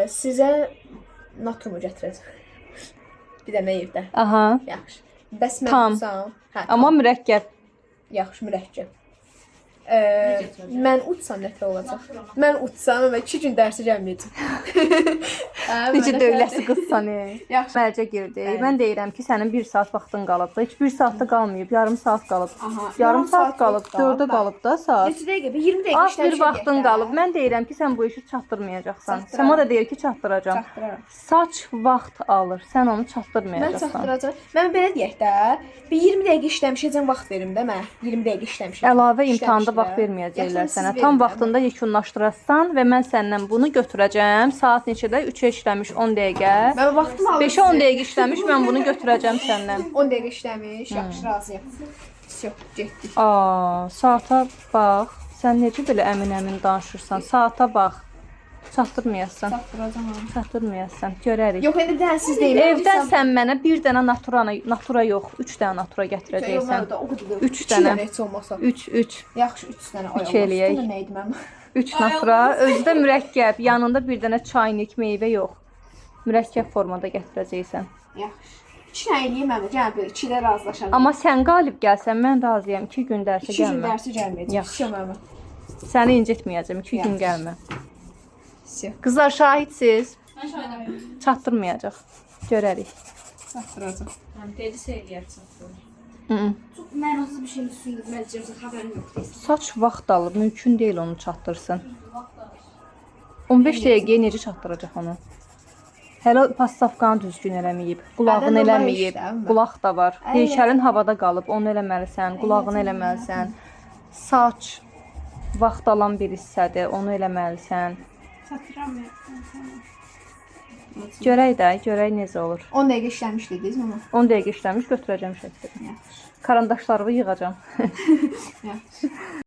Sizə natrumu gətirəcəm. Bir dənə evdə. Aha. Yaxşı. Bəs mən Tam. utsam? Hə, Amma mürəkkəb. yaxşı, mürəkkəb. Mən utsam nətər olacaq? Mən utsam və 2 gün dərsə gəlməyəcəm. Necə dövləsi qızsan. Yaxşı. Mərcə girdi. Mən deyirəm ki, sənin 1 saat vaxtın qalıb da. Heç 1 saat da qalmayıb. Yarım saat qalıb. Yarım saat qalıb. 4-ə qalıb da saat. Neçə dəqiqə? 20 dəqiqə Az bir vaxtın qalıb. Mən deyirəm ki, sən bu işi çatdırmayacaqsan. Səma da deyir ki, çatdıracam. Çatdıraram. Saç vaxt alır. Sən onu Mən çatdırmayacaqsan. çatdıracam. Mən belə deyək də, bir 20 dəqiqə işləmişəcəm, vaxt verim də mən. 20 dəqiqə işləmişəm. Əlavə imtahanda vaxt verməyəcəklər sənə. Tam vaxtında yekunlaşdırasan və mən səndən bunu götürəcəm. Saat neçədə? 3-ə işləmiş 10 dəqiqə. Mən vaxtımı aldım. 5-ə 10 dəqiqə işləmiş, mən bunu götürəcəm səndən. 10 dəqiqə işləmiş. Yaxşı, razıyam. Yox, getdik. Saata bax. Sən necə belə əmin-əmin danışırsan? Saata bax. Çatdırmayasan. Çatdıracam. Çatdırmayasan. Görərik. Yox, indi də siz deyin. Evdən sən mənə bir dənə natura yox, 3 dənə natura gətirəcəksən. 3 dənə. Heç olmasa. 3. Yaxşı, 3 dənə Üç eləyək. Nə idi mənim? 3 natura, özdə mürəkkəb, yanında bir dənə çaynik, meyvə yox. Mürəkkəb formada gətirəcəksən. Yaxşı. 2 dənə eləyim mən. Gəl bir 2 də razılaşalım. Amma sən qalib gəlsən, mən razıyam. 2 gün dərsə 2 gün gəlmə. dərsə gəlməyəcəm. Yaxşı. Yaxşı. Səni incitməyəcəm, 2 gün Yaxşı. gəlmə. Всё. Qızlar şahidsiniz. Çatdırmayacaq. Görərik. Çatdıracam. Dedisi eləyərsən. Mən nasıl bir şey düşünməyəcəm, xəbərim yoxdur. Saç vaxt alır, mümkün deyil onu çatdırsın. 15 dəqiqəyə necə çatdıracaq onu? Hələ pastavkanı düzgün eləməyib, qulağını Hələ eləməyib, normal işləmir. qulaq da var. Heykəlin havada qalıb, onu eləməlisən, qulağını eləməlisən. Saç vaxt alan bir hissədir, onu eləməlisən. Görək də, görək necə olur. 10 dəqiqə işləmiş dediniz mama? 10 dəqiqə işləmiş, götürəcəm şəkildə. Karandaşlarımı yığacam. Yaxşı.